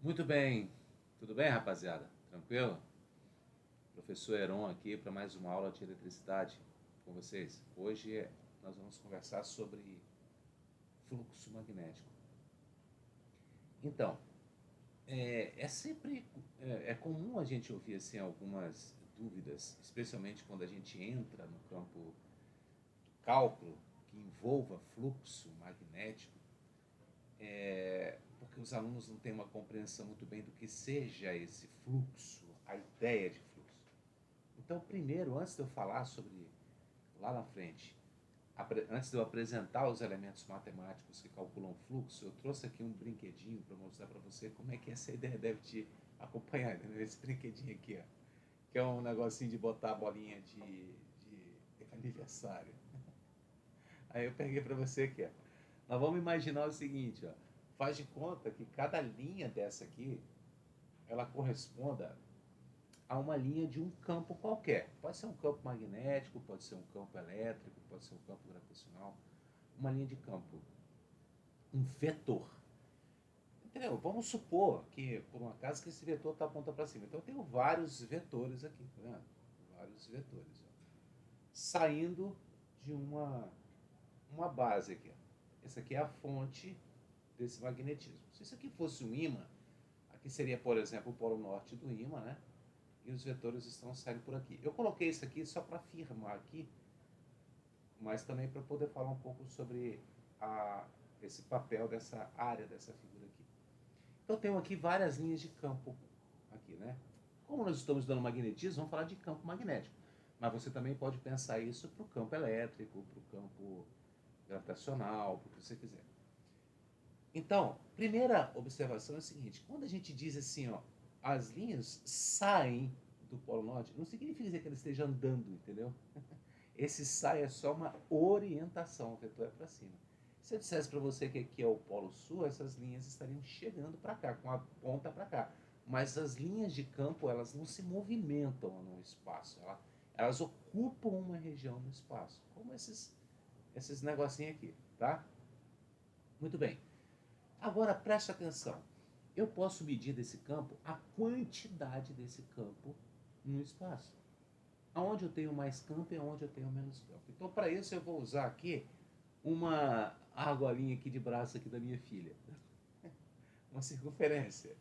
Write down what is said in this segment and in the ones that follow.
Muito bem, tudo bem, rapaziada? Tranquilo? Professor Heron aqui para mais uma aula de eletricidade com vocês. Hoje nós vamos conversar sobre fluxo magnético. Então, sempre comum a gente ouvir assim algumas dúvidas, especialmente quando a gente entra no campo do cálculo que envolva fluxo magnético, porque os alunos não têm uma compreensão muito bem do que seja esse fluxo, a ideia de fluxo. Então, primeiro, antes de eu falar sobre lá na frente, antes de eu apresentar os elementos matemáticos que calculam fluxo, eu trouxe aqui um brinquedinho para mostrar para você como é que essa ideia deve te acompanhar. Entendeu? Esse brinquedinho aqui, ó, que é um negocinho de botar a bolinha de aniversário. Aí eu peguei para você aqui, ó. Nós vamos imaginar o seguinte, ó. Faz de conta que cada linha dessa aqui, ela corresponda a uma linha de um campo qualquer. Pode ser um campo magnético, pode ser um campo elétrico, pode ser um campo gravitacional, uma linha de campo, um vetor. Entendeu? Vamos supor que, por um acaso, que esse vetor está apontando para cima. Então, eu tenho vários vetores aqui, tá vendo? Vários vetores. Ó. Saindo de uma base aqui. Ó. Essa aqui é a fonte desse magnetismo. Se isso aqui fosse um ímã, aqui seria, por exemplo, o polo norte do ímã, né? E os vetores estão saindo por aqui. Eu coloquei isso aqui só para afirmar aqui, mas também para poder falar um pouco sobre esse papel dessa área, dessa figura aqui. Então, eu tenho aqui várias linhas de campo aqui, né? Como nós estamos estudando magnetismo, vamos falar de campo magnético. Mas você também pode pensar isso para o campo elétrico, para o campo gravitacional, para o que você quiser. Então, primeira observação é a seguinte: quando a gente diz assim, ó, as linhas saem do Polo Norte, não significa dizer que ela esteja andando, entendeu? Esse sai é só uma orientação, o vetor é para cima. Se eu dissesse para você que aqui é o Polo Sul, essas linhas estariam chegando para cá, com a ponta para cá. Mas as linhas de campo, elas não se movimentam no espaço, elas ocupam uma região no espaço, como esses negocinhos aqui, tá? Muito bem. Agora preste atenção. Eu posso medir desse campo a quantidade desse campo no espaço. Aonde eu tenho mais campo e aonde eu tenho menos campo. Então, para isso, eu vou usar aqui uma argolinha aqui de braço aqui da minha filha. Uma circunferência.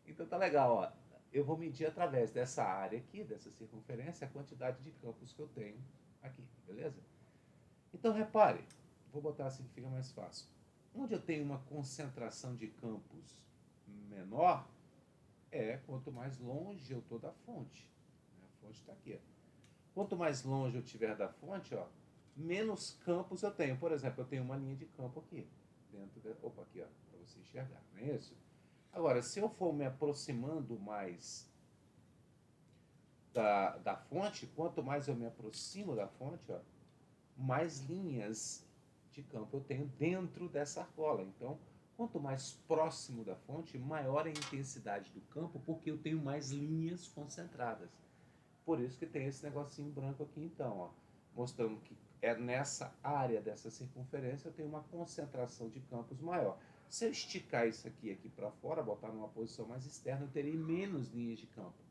Então, tá legal, ó. Eu vou medir através dessa área aqui, dessa circunferência, a quantidade de campos que eu tenho aqui, beleza? Então, repare. Vou botar assim que fica mais fácil. Onde eu tenho uma concentração de campos menor, quanto mais longe eu estou da fonte. A fonte está aqui. Quanto mais longe eu estiver da fonte, ó, menos campos eu tenho. Por exemplo, eu tenho uma linha de campo aqui. Opa, aqui, ó, para você enxergar, não é isso? Agora, se eu for me aproximando mais da fonte, quanto mais eu me aproximo da fonte, ó, mais linhas de campo eu tenho dentro dessa argola. Então, quanto mais próximo da fonte, maior a intensidade do campo, porque eu tenho mais linhas concentradas. Por isso que tem esse negocinho branco aqui, então, ó, mostrando que nessa área dessa circunferência eu tenho uma concentração de campos maior. Se eu esticar isso aqui para fora, botar numa posição mais externa, eu terei menos linhas de campo.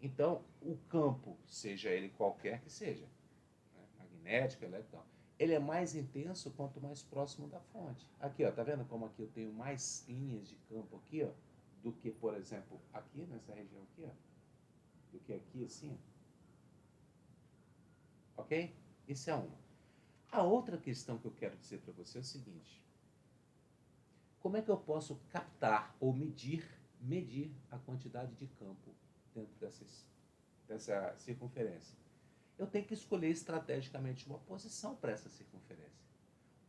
Então, o campo, seja ele qualquer que seja, né, magnético, elétrico, ele é mais intenso quanto mais próximo da fonte. Aqui, ó, tá vendo como aqui eu tenho mais linhas de campo aqui, ó, do que, por exemplo, aqui nessa região aqui, ó, do que aqui assim, ó. Ok? Isso é uma. A outra questão que eu quero dizer para você é o seguinte: como é que eu posso captar ou medir a quantidade de campo dentro dessa circunferência? Eu tenho que escolher estrategicamente uma posição para essa circunferência.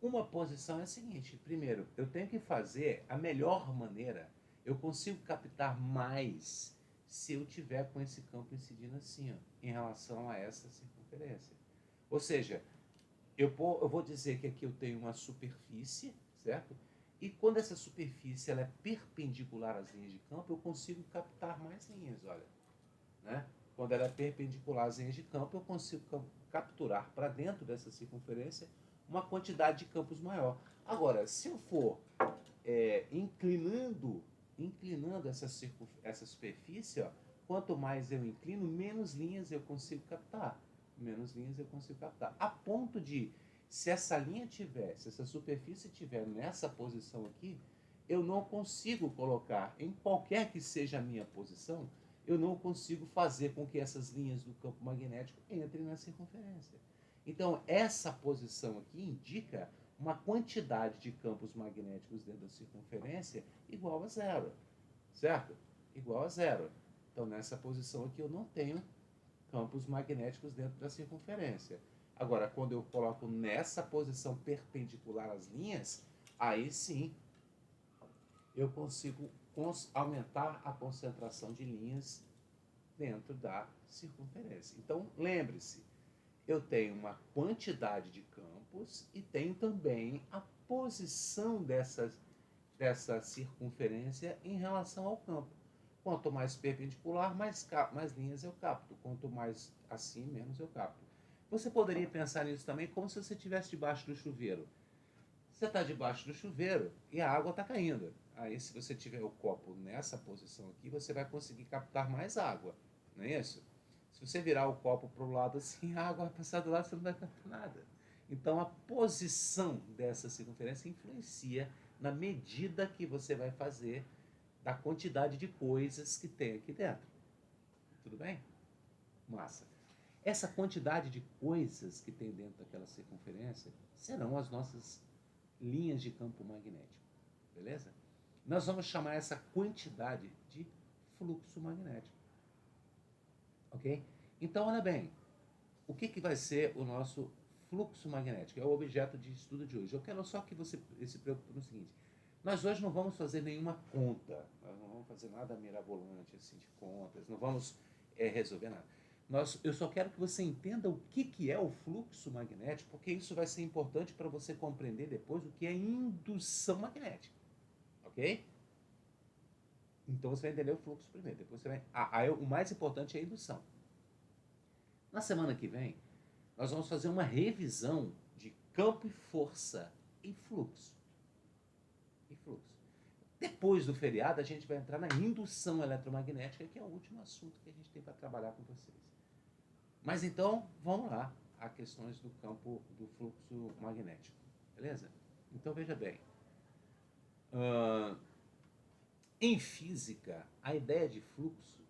Uma posição é a seguinte: primeiro, eu tenho que fazer a melhor maneira. Eu consigo captar mais se eu tiver com esse campo incidindo assim, ó, em relação a essa circunferência. Ou seja, eu vou dizer que aqui eu tenho uma superfície, certo? E quando essa superfície ela é perpendicular às linhas de campo, eu consigo captar mais linhas, olha. Né? Quando ela é perpendicular às linhas de campo, eu consigo capturar para dentro dessa circunferência uma quantidade de campos maior. Agora, se eu for inclinando inclinando essa superfície, ó, quanto mais eu inclino, menos linhas eu consigo captar. Menos linhas eu consigo captar. A ponto de, se essa linha tiver, se essa superfície tiver nessa posição aqui, eu não consigo colocar, em qualquer que seja a minha posição, eu não consigo fazer com que essas linhas do campo magnético entrem na circunferência. Então, essa posição aqui indica uma quantidade de campos magnéticos dentro da circunferência igual a zero, certo? Igual a zero. Então, nessa posição aqui, eu não tenho campos magnéticos dentro da circunferência. Agora, quando eu coloco nessa posição perpendicular às linhas, aí sim eu consigo aumentar a concentração de linhas dentro da circunferência. Então, lembre-se, eu tenho uma quantidade de campos e tenho também a posição dessa circunferência em relação ao campo. Quanto mais perpendicular, mais linhas eu capto. Quanto mais assim, menos eu capto. Você poderia pensar nisso também como se você estivesse debaixo do chuveiro. Você está debaixo do chuveiro e a água está caindo. Aí, se você tiver o copo nessa posição aqui, você vai conseguir captar mais água, não é isso? Se você virar o copo para o lado assim, a água vai passar do lado, você não vai captar nada. Então, a posição dessa circunferência influencia na medida que você vai fazer da quantidade de coisas que tem aqui dentro. Tudo bem? Massa. Essa quantidade de coisas que tem dentro daquela circunferência serão as nossas linhas de campo magnético, beleza? Nós vamos chamar essa quantidade de fluxo magnético, ok? Então, olha bem, o que vai ser o nosso fluxo magnético? É o objeto de estudo de hoje. Eu quero só que você se preocupe no seguinte: nós hoje não vamos fazer nenhuma conta, nós não vamos fazer nada mirabolante assim de contas, não vamos resolver nada. Eu só quero que você entenda o que é o fluxo magnético, porque isso vai ser importante para você compreender depois o que é indução magnética, ok? Então você vai entender o fluxo primeiro, depois você vai... o mais importante é a indução. Na semana que vem, nós vamos fazer uma revisão de campo e força em fluxo. Em fluxo. Depois do feriado, a gente vai entrar na indução eletromagnética, que é o último assunto que a gente tem para trabalhar com vocês. Mas então, vamos lá, a questões do campo do fluxo magnético, beleza? Então, veja bem. Em física, a ideia de fluxo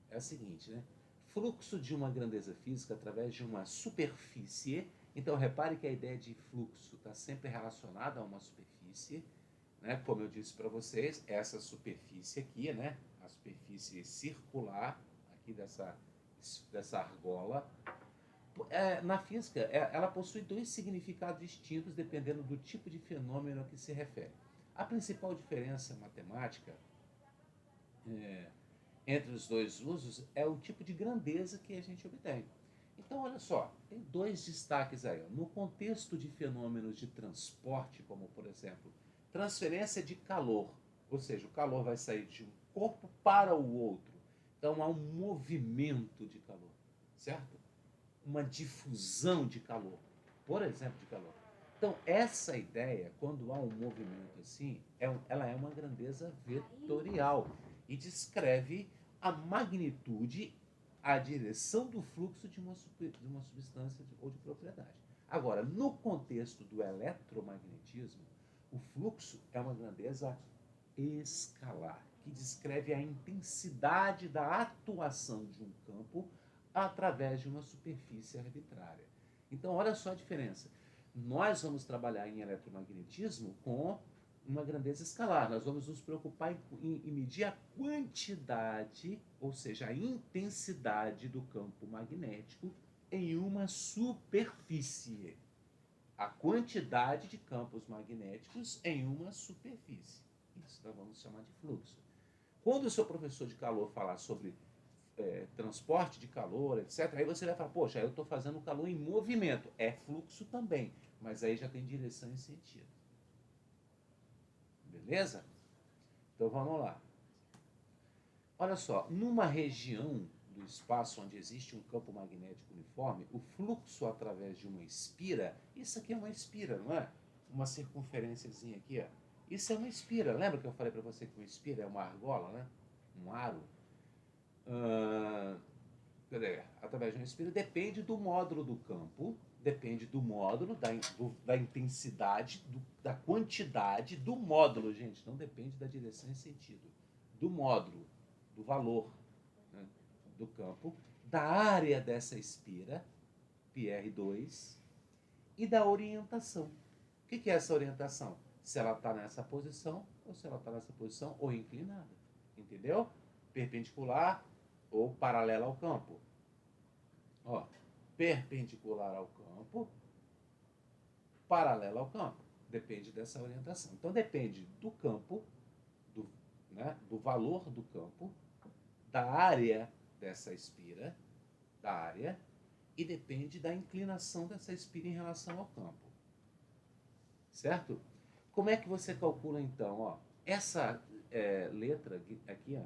é a seguinte, né? Fluxo de uma grandeza física através de uma superfície. Então, repare que a ideia de fluxo está sempre relacionada a uma superfície, né? Como eu disse para vocês, essa superfície aqui, né? A superfície circular aqui dessa argola. Na física, ela possui dois significados distintos dependendo do tipo de fenômeno a que se refere. A principal diferença matemática entre os dois usos é o tipo de grandeza que a gente obtém. Então, olha só, tem dois destaques aí. No contexto de fenômenos de transporte, como por exemplo, transferência de calor, ou seja, o calor vai sair de um corpo para o outro. Então, há um movimento de calor, certo? Uma difusão de calor, por exemplo, de calor. Então, essa ideia, quando há um movimento assim, ela é uma grandeza vetorial e descreve a magnitude, a direção do fluxo de uma substância ou de propriedade. Agora, no contexto do eletromagnetismo, o fluxo é uma grandeza escalar, que descreve a intensidade da atuação de um campo através de uma superfície arbitrária. Então, olha só a diferença. Nós vamos trabalhar em eletromagnetismo com uma grandeza escalar. Nós vamos nos preocupar em medir a quantidade, ou seja, a intensidade do campo magnético em uma superfície. A quantidade de campos magnéticos em uma superfície. Isso nós vamos chamar de fluxo. Quando o seu professor de calor falar sobre transporte de calor, etc., aí você vai falar, poxa, eu estou fazendo calor em movimento. É fluxo também, mas aí já tem direção e sentido. Beleza? Então vamos lá. Olha só, numa região do espaço onde existe um campo magnético uniforme, o fluxo através de uma espira, isso aqui é uma espira, não é? Uma circunferênciazinha aqui, ó. Isso é uma espira. Lembra que eu falei para você que uma espira é uma argola, né? Um aro? Através de uma espira depende do módulo do campo, depende do módulo, da intensidade, da quantidade do módulo, gente. Não depende da direção e sentido. Do módulo, do valor, né, do campo, da área dessa espira, PR2, e da orientação. O que é essa orientação? Se ela está nessa posição, ou se ela está nessa posição, ou inclinada. Entendeu? Perpendicular ou paralela ao campo. Ó, perpendicular ao campo, paralela ao campo. Depende dessa orientação. Então depende do campo, do valor do campo, da área dessa espira, da área, e depende da inclinação dessa espira em relação ao campo. Certo? Como é que você calcula então? Ó, essa letra aqui, ó,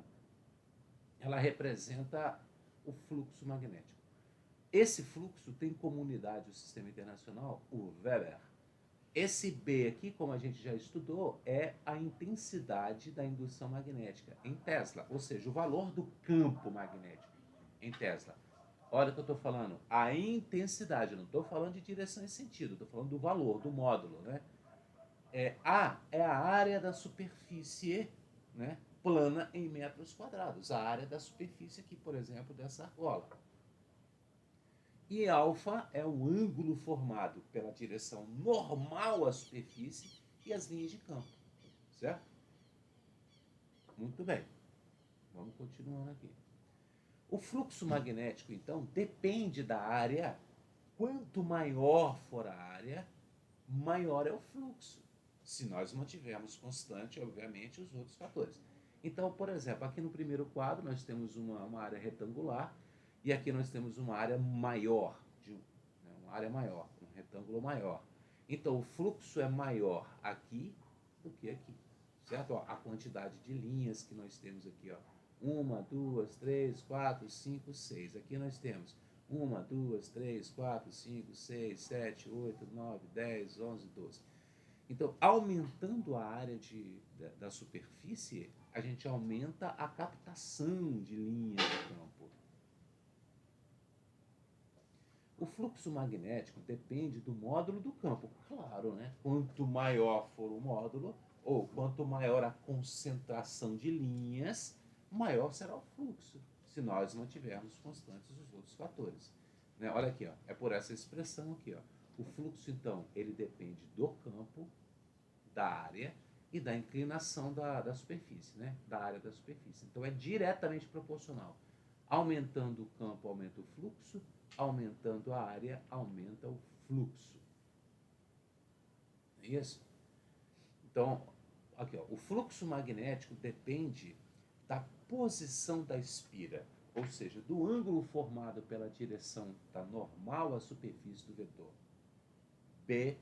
ela representa o fluxo magnético. Esse fluxo tem como unidade o sistema internacional o Weber. Esse B aqui, como a gente já estudou, é a intensidade da indução magnética em Tesla, ou seja, o valor do campo magnético em Tesla. Olha o que eu estou falando, a intensidade, eu não estou falando de direção e sentido, estou falando do valor, do módulo, né? A é a área da superfície, né, plana em metros quadrados, a área da superfície aqui, por exemplo, dessa argola. E alfa é o ângulo formado pela direção normal à superfície e as linhas de campo, certo? Muito bem, vamos continuando aqui. O fluxo magnético, então, depende da área. Quanto maior for a área, maior é o fluxo. Se nós mantivermos constante, obviamente, os outros fatores. Então, por exemplo, aqui no primeiro quadro nós temos uma área retangular e aqui nós temos uma área maior, uma área maior, um retângulo maior. Então, o fluxo é maior aqui do que aqui, certo? Ó, a quantidade de linhas que nós temos aqui, ó. 1, 2, 3, 4, 5, 6. Aqui nós temos 1, 2, 3, 4, 5, 6, 7, 8, 9, 10, 11, 12. Então, aumentando a área da superfície, a gente aumenta a captação de linhas de campo. O fluxo magnético depende do módulo do campo. Claro, né? Quanto maior for o módulo, ou quanto maior a concentração de linhas, maior será o fluxo, se nós mantivermos constantes os outros fatores. Né? Olha aqui, ó, é por essa expressão aqui. Ó. O fluxo, então, ele depende do campo, da área e da inclinação da superfície, né? Da área da superfície. Então, é diretamente proporcional. Aumentando o campo, aumenta o fluxo. Aumentando a área, aumenta o fluxo. É isso? Então, aqui, ó, o fluxo magnético depende da posição da espira, ou seja, do ângulo formado pela direção da normal à superfície do vetor. B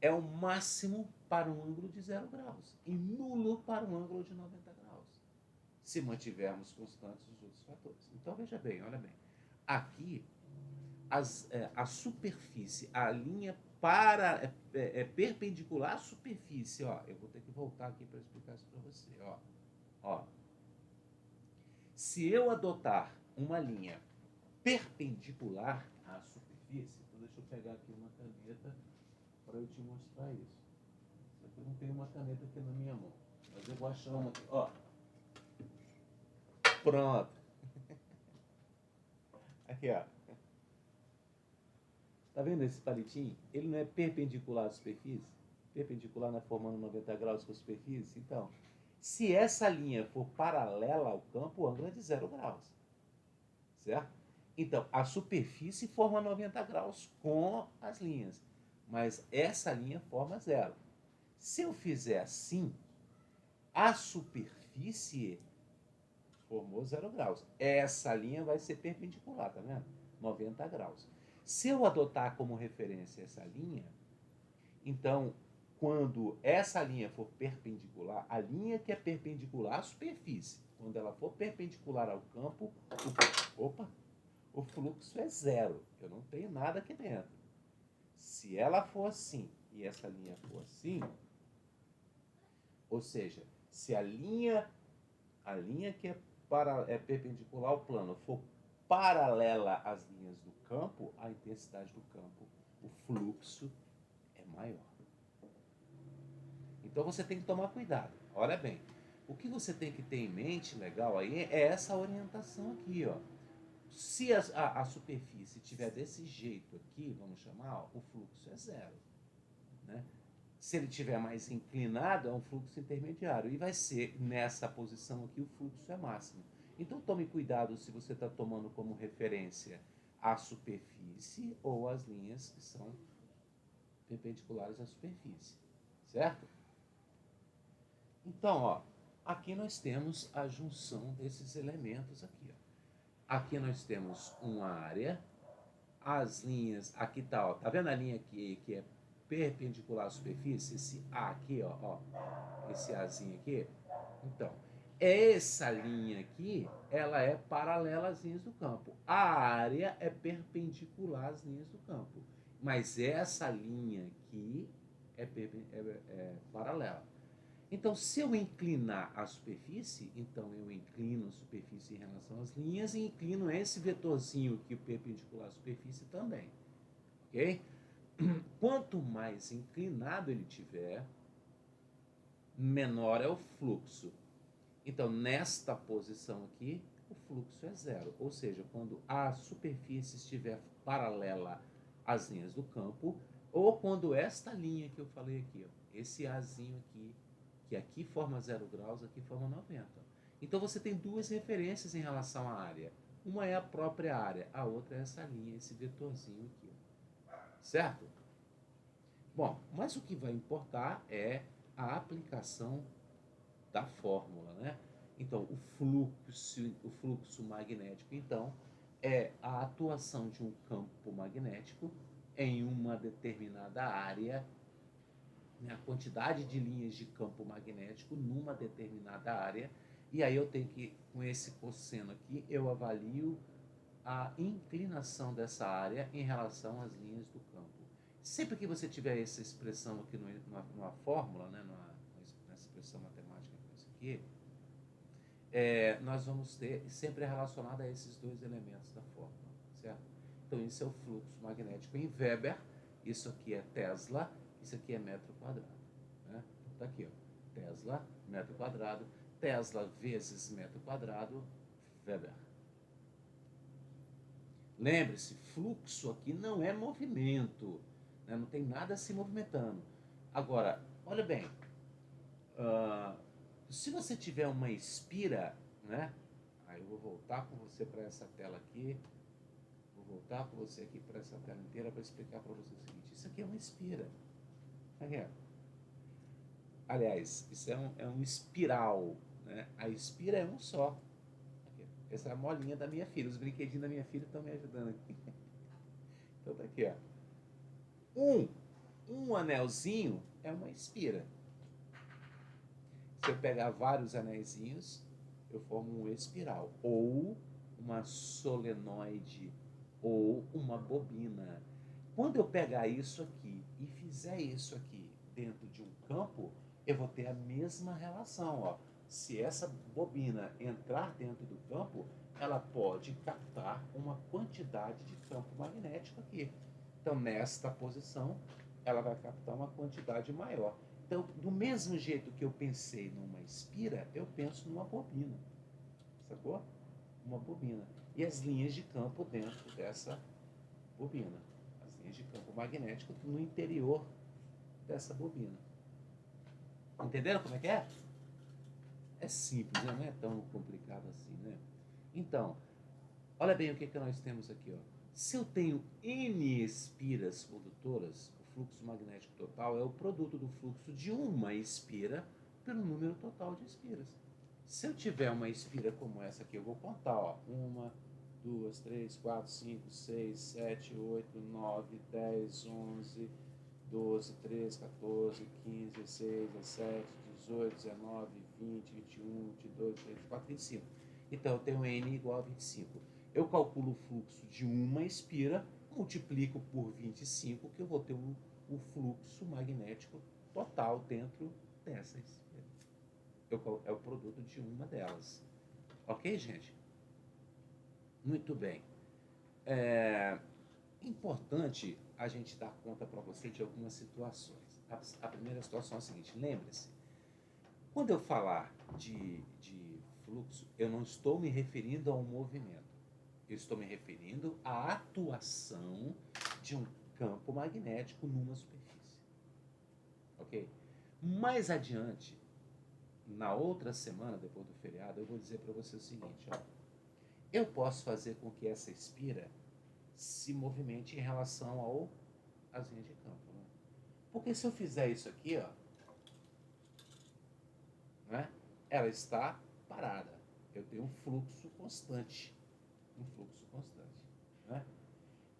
é o máximo para um ângulo de 0 graus e nulo para um ângulo de 90 graus, se mantivermos constantes os outros fatores. Então, veja bem, olha bem. Aqui, a superfície, a linha perpendicular à superfície, ó, eu vou ter que voltar aqui para explicar isso para você, ó. Se eu adotar uma linha perpendicular à superfície, então deixa eu pegar aqui uma caneta para eu te mostrar isso. Só que eu não tenho uma caneta aqui na minha mão, mas eu vou achar uma aqui, ó. Pronto. Aqui, ó. Tá vendo esse palitinho? Ele não é perpendicular à superfície? Perpendicular, né, formando 90 graus com a superfície? Então, se essa linha for paralela ao campo, o ângulo é de 0 graus. Certo? Então, a superfície forma 90 graus com as linhas, mas essa linha forma 0. Se eu fizer assim, a superfície formou 0 graus. Essa linha vai ser perpendicular, tá vendo? 90 graus. Se eu adotar como referência essa linha, então, quando essa linha for perpendicular, a linha que é perpendicular à superfície, quando ela for perpendicular ao campo, o fluxo é 0. Eu não tenho nada aqui dentro. Se ela for assim e essa linha for assim, Ou seja, se a linha que é perpendicular ao plano for paralela às linhas do campo, a intensidade do campo, o fluxo é maior. Então você tem que tomar cuidado. Olha bem, o que você tem que ter em mente, legal aí, é essa orientação aqui, ó. Se a superfície estiver desse jeito aqui, vamos chamar, ó, o fluxo é zero, né? Se ele estiver mais inclinado, é um fluxo intermediário. E vai ser nessa posição aqui o fluxo é máximo. Então tome cuidado se você está tomando como referência a superfície ou as linhas que são perpendiculares à superfície. Certo? Então, ó, aqui nós temos a junção desses elementos aqui. Ó. Aqui nós temos uma área, as linhas, aqui tá, ó, tá vendo a linha que é perpendicular à superfície? Esse A aqui, ó, esse Azinho aqui. Então, essa linha aqui, ela é paralela às linhas do campo. A área é perpendicular às linhas do campo. Mas essa linha aqui é paralela. Então, se eu inclinar a superfície, então eu inclino a superfície em relação às linhas e inclino esse vetorzinho aqui perpendicular à superfície também. Ok? Quanto mais inclinado ele tiver, menor é o fluxo. Então, nesta posição aqui, o fluxo é zero. Ou seja, quando a superfície estiver paralela às linhas do campo, ou quando esta linha que eu falei aqui, ó, esse Azinho aqui, que aqui forma 0 graus, aqui forma 90. Então, você tem duas referências em relação à área. Uma é a própria área, a outra é essa linha, esse vetorzinho aqui. Certo? Bom, mas o que vai importar é a aplicação da fórmula, né? Então, o fluxo magnético, então, é a atuação de um campo magnético em uma determinada área, né? A quantidade de linhas de campo magnético numa determinada área, e aí eu tenho que, com esse cosseno aqui, eu avalio a inclinação dessa área em relação às linhas do campo. Sempre que você tiver essa expressão aqui numa fórmula, né, nessa expressão matemática com isso aqui, nós vamos ter sempre relacionado a esses dois elementos da fórmula, certo? Então, isso é o fluxo magnético em Weber, isso aqui é Tesla, isso aqui é metro quadrado. Né? Tá aqui, ó, Tesla, metro quadrado, Tesla vezes metro quadrado, Weber. Lembre-se, fluxo aqui não é movimento, né? Não tem nada se movimentando. Agora, olha bem, se você tiver uma espira, né? Aí eu vou voltar com você para essa tela aqui, vou voltar com você aqui para essa tela inteira para explicar para você o seguinte: isso aqui é uma espira. Aqui, ó. Aliás, isso é um espiral, né? A espira é um só. Aqui, essa é a molinha da minha filha, os brinquedinhos da minha filha estão me ajudando aqui. Então tá aqui, ó. Um anelzinho é uma espira. Se eu pegar vários anéisinhos, eu formo um espiral, ou uma solenoide, ou uma bobina. Quando eu pegar isso aqui e fizer isso aqui dentro de um campo, eu vou ter a mesma relação. Ó. Se essa bobina entrar dentro do campo, ela pode captar uma quantidade de campo magnético aqui. Então, nesta posição, ela vai captar uma quantidade maior. Então, do mesmo jeito que eu pensei numa espira, eu penso numa bobina. Sacou? Uma bobina. E as linhas de campo dentro dessa bobina. As linhas de campo magnético no interior dessa bobina. Entenderam como é que é? É simples, né? Não é tão complicado assim, né? Então, olha bem o que nós temos aqui, ó. Se eu tenho N espiras condutoras, o fluxo magnético total é o produto do fluxo de uma espira pelo número total de espiras. Se eu tiver uma espira como essa aqui, eu vou contar, ó. 1, 2, 3, 4, 5, 6, 7, 8, 9, 10, 11, 12, 13, 14, 15, 16, 17, 18, 19, 20, 21, 22, 24, 25. Então, eu tenho N igual a 25. Eu calculo o fluxo de uma espira, multiplico por 25, que eu vou ter o fluxo magnético total dentro dessa espira. é o produto de uma delas. Ok, gente? Muito bem. É importante a gente dar conta para você de algumas situações. A primeira situação é a seguinte: lembre-se, quando eu falar de fluxo, eu não estou me referindo a um movimento. Eu estou me referindo à atuação de um campo magnético numa superfície. Ok? Mais adiante, na outra semana, depois do feriado, eu vou dizer para você o seguinte: ó, eu posso fazer com que essa espira se movimente em relação às linhas de campo. Né? Porque se eu fizer isso aqui, ó, né, ela está parada. Eu tenho um fluxo constante. Um fluxo constante. Né?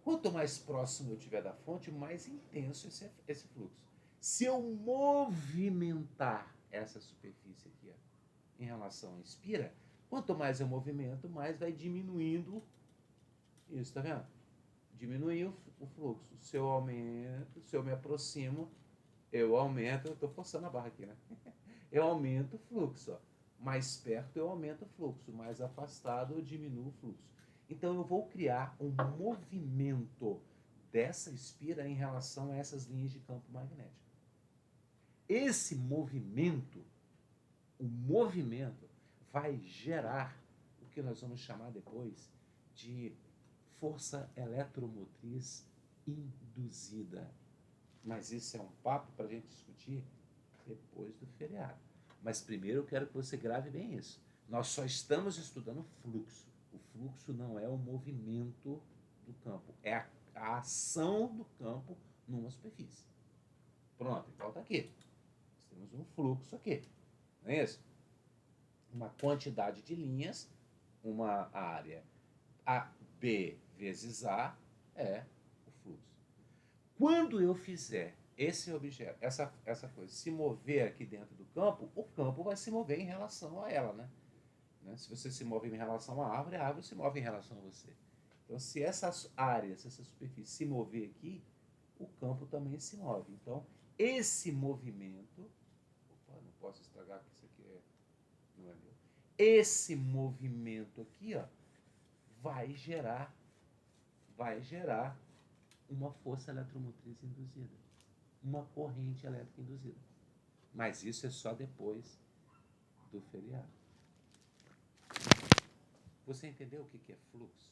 Quanto mais próximo eu estiver da fonte, mais intenso esse fluxo. Se eu movimentar essa superfície aqui, ó, em relação à espira, quanto mais eu movimento, mais vai diminuindo isso, tá vendo? Diminuir o fluxo. Se eu aumento, se eu me aproximo, eu aumento, eu estou forçando a barra aqui, né? Eu aumento o fluxo. Ó. Mais perto eu aumento o fluxo, mais afastado eu diminuo o fluxo. Então eu vou criar um movimento dessa espira em relação a essas linhas de campo magnético. Esse movimento, o movimento, vai gerar o que nós vamos chamar depois de força eletromotriz induzida. Mas isso é um papo para a gente discutir depois do feriado. Mas primeiro eu quero que você grave bem isso. Nós só estamos estudando fluxo. O fluxo não é o movimento do campo, é a ação do campo numa superfície. Pronto, então está aqui. Nós temos um fluxo aqui, não é isso? Uma quantidade de linhas, uma área A, B vezes A é o fluxo. Quando eu fizer esse objeto, essa coisa, se mover aqui dentro do campo, o campo vai se mover em relação a ela, né? Se você se move em relação à árvore, a árvore se move em relação a você. Então, se essa área, se essa superfície se mover aqui, o campo também se move. Então, esse movimento... Opa, não posso estragar, porque isso aqui não é meu. Esse movimento aqui, ó, vai gerar uma força eletromotriz induzida, uma corrente elétrica induzida. Mas isso é só depois do feriado. Você entendeu o que é fluxo?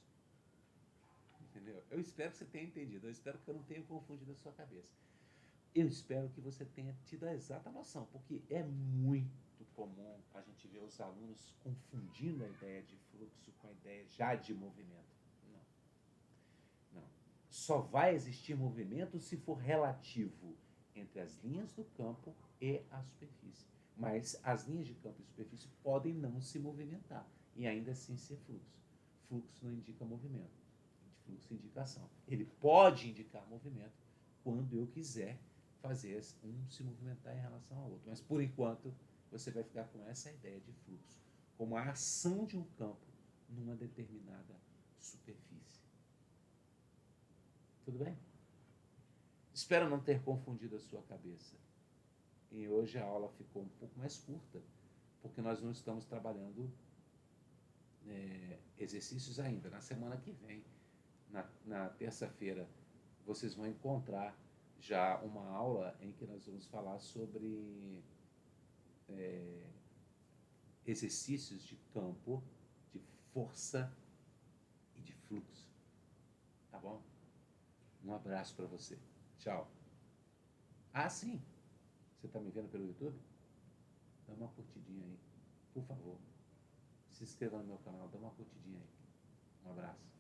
Entendeu? Eu espero que você tenha entendido. Eu espero que eu não tenha confundido a sua cabeça. Eu espero que você tenha tido a exata noção, porque é muito comum a gente ver os alunos confundindo a ideia de fluxo com a ideia já de movimento. Não. Só vai existir movimento se for relativo entre as linhas do campo e a superfície. Mas as linhas de campo e superfície podem não se movimentar e ainda assim ser fluxo. Fluxo não indica movimento. Fluxo indica ação. Ele pode indicar movimento quando eu quiser fazer um se movimentar em relação ao outro. Mas por enquanto você vai ficar com essa ideia de fluxo como a ação de um campo numa determinada superfície. Tudo bem? Espero não ter confundido a sua cabeça. E hoje a aula ficou um pouco mais curta, porque nós não estamos trabalhando exercícios ainda. Na semana que vem, na terça-feira, vocês vão encontrar já uma aula em que nós vamos falar sobre exercícios de campo, de força e de fluxo. Tá bom? Um abraço para você. Tchau. Ah, sim. Você está me vendo pelo YouTube? Dá uma curtidinha aí, por favor. Se inscreva no meu canal, dá uma curtidinha aí. Um abraço.